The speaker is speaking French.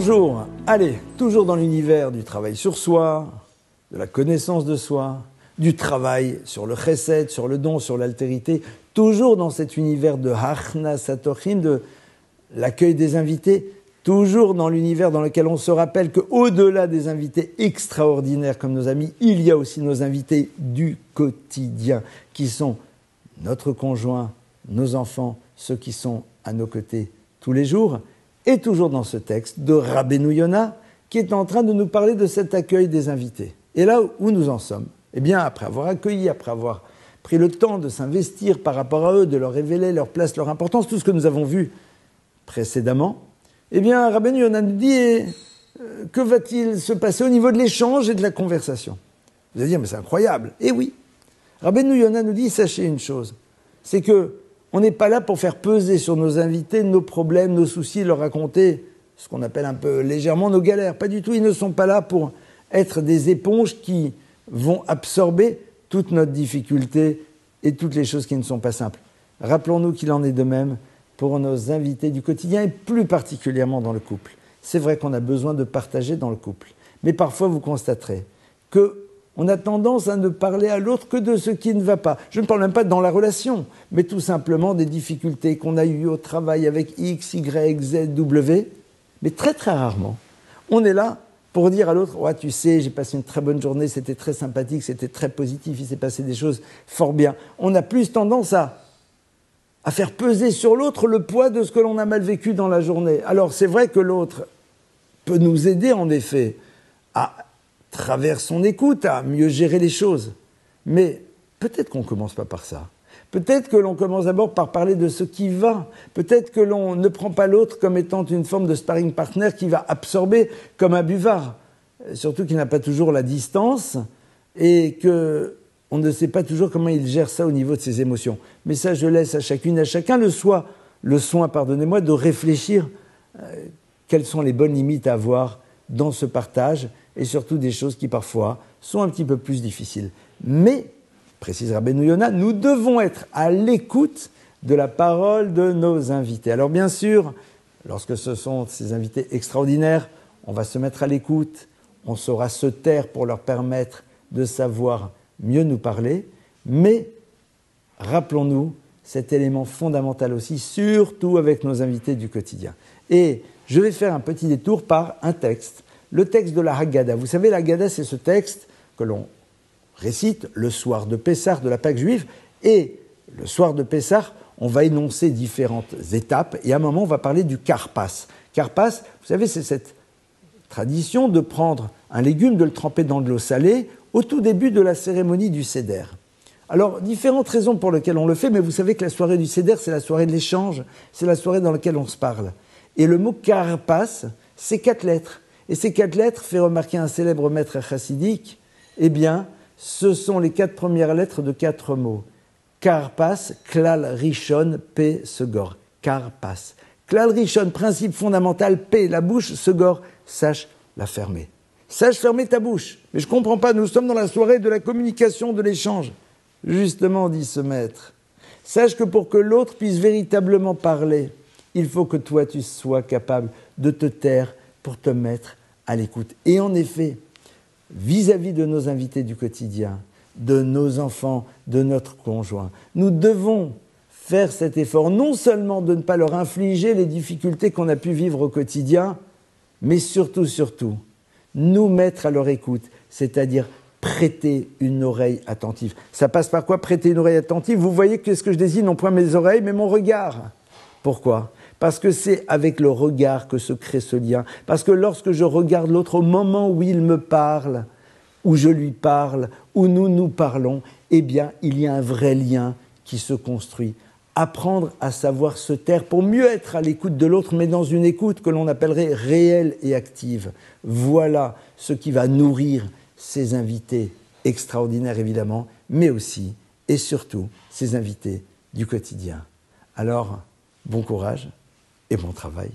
Bonjour, allez, toujours dans l'univers du travail sur soi, de la connaissance de soi, du travail sur le chesed, sur le don, sur l'altérité, toujours dans cet univers de Hachnasat Orchim, de l'accueil des invités, toujours dans l'univers dans lequel on se rappelle qu'au-delà des invités extraordinaires comme nos amis, il y a aussi nos invités du quotidien, qui sont notre conjoint, nos enfants, ceux qui sont à nos côtés tous les jours, et toujours dans ce texte de Rabbeinu Yona, qui est en train de nous parler de cet accueil des invités. Et là où nous en sommes, eh bien, après avoir accueilli, après avoir pris le temps de s'investir par rapport à eux, de leur révéler leur place, leur importance, tout ce que nous avons vu précédemment, eh bien, Rabbeinu Yona nous dit que va-t-il se passer au niveau de l'échange et de la conversation? Vous allez dire, mais c'est incroyable. Eh oui, Rabbeinu Yona nous dit, sachez une chose, c'est que on n'est pas là pour faire peser sur nos invités nos problèmes, nos soucis, leur raconter ce qu'on appelle un peu légèrement nos galères. Pas du tout, ils ne sont pas là pour être des éponges qui vont absorber toute notre difficulté et toutes les choses qui ne sont pas simples. Rappelons-nous qu'il en est de même pour nos invités du quotidien et plus particulièrement dans le couple. C'est vrai qu'on a besoin de partager dans le couple, mais parfois vous constaterez qu'on a tendance à ne parler à l'autre que de ce qui ne va pas. Je ne parle même pas dans la relation, mais tout simplement des difficultés qu'on a eues au travail avec X, Y, Z, W, mais très très rarement. On est là pour dire à l'autre, ouais, tu sais, j'ai passé une très bonne journée, c'était très sympathique, c'était très positif, il s'est passé des choses fort bien. On a plus tendance à faire peser sur l'autre le poids de ce que l'on a mal vécu dans la journée. Alors c'est vrai que l'autre peut nous aider en effet à travers son écoute, à mieux gérer les choses. Mais peut-être qu'on ne commence pas par ça. Peut-être que l'on commence d'abord par parler de ce qui va. Peut-être que l'on ne prend pas l'autre comme étant une forme de sparring partner qui va absorber comme un buvard. Surtout qu'il n'a pas toujours la distance et qu'on ne sait pas toujours comment il gère ça au niveau de ses émotions. Mais ça, je laisse à chacune, à chacun le soin, pardonnez-moi, de réfléchir quelles sont les bonnes limites à avoir dans ce partage et surtout des choses qui parfois sont un petit peu plus difficiles. Mais, précise Rabbeinu Yona, nous devons être à l'écoute de la parole de nos invités. Alors bien sûr, lorsque ce sont ces invités extraordinaires, on va se mettre à l'écoute, on saura se taire pour leur permettre de savoir mieux nous parler, mais rappelons-nous cet élément fondamental aussi, surtout avec nos invités du quotidien. Et je vais faire un petit détour par un texte. Le texte de la Haggadah. Vous savez, la Haggadah, c'est ce texte que l'on récite le soir de Pessah, de la Pâque juive, et le soir de Pessah, on va énoncer différentes étapes, et à un moment, on va parler du karpas. Karpas, vous savez, c'est cette tradition de prendre un légume, de le tremper dans de l'eau salée, au tout début de la cérémonie du Seder. Alors, différentes raisons pour lesquelles on le fait, mais vous savez que la soirée du Seder, c'est la soirée de l'échange, c'est la soirée dans laquelle on se parle. Et le mot karpas, c'est 4 lettres. Et ces 4 lettres, fait remarquer un célèbre maître chassidique, eh bien, ce sont les 4 premières lettres de 4 mots. Karpas, klal rishon, pe, segor. Karpas. Klal rishon, principe fondamental, pe, la bouche, segor, sache la fermer. Sache fermer ta bouche. Mais je ne comprends pas, nous sommes dans la soirée de la communication, de l'échange. Justement, dit ce maître, sache que pour que l'autre puisse véritablement parler, il faut que toi, tu sois capable de te taire pour te mettre à l'écoute. Et en effet, vis-à-vis de nos invités du quotidien, de nos enfants, de notre conjoint, nous devons faire cet effort, non seulement de ne pas leur infliger les difficultés qu'on a pu vivre au quotidien, mais surtout, nous mettre à leur écoute, c'est-à-dire prêter une oreille attentive. Ça passe par quoi, prêter une oreille attentive? Vous voyez qu'est-ce que je désigne, non point mes oreilles, mais mon regard. Pourquoi? Parce que c'est avec le regard que se crée ce lien. Parce que lorsque je regarde l'autre au moment où il me parle, où je lui parle, où nous nous parlons, eh bien, il y a un vrai lien qui se construit. Apprendre à savoir se taire pour mieux être à l'écoute de l'autre, mais dans une écoute que l'on appellerait réelle et active. Voilà ce qui va nourrir ces invités extraordinaires, évidemment, mais aussi et surtout ces invités du quotidien. Alors, bon courage et bon travail.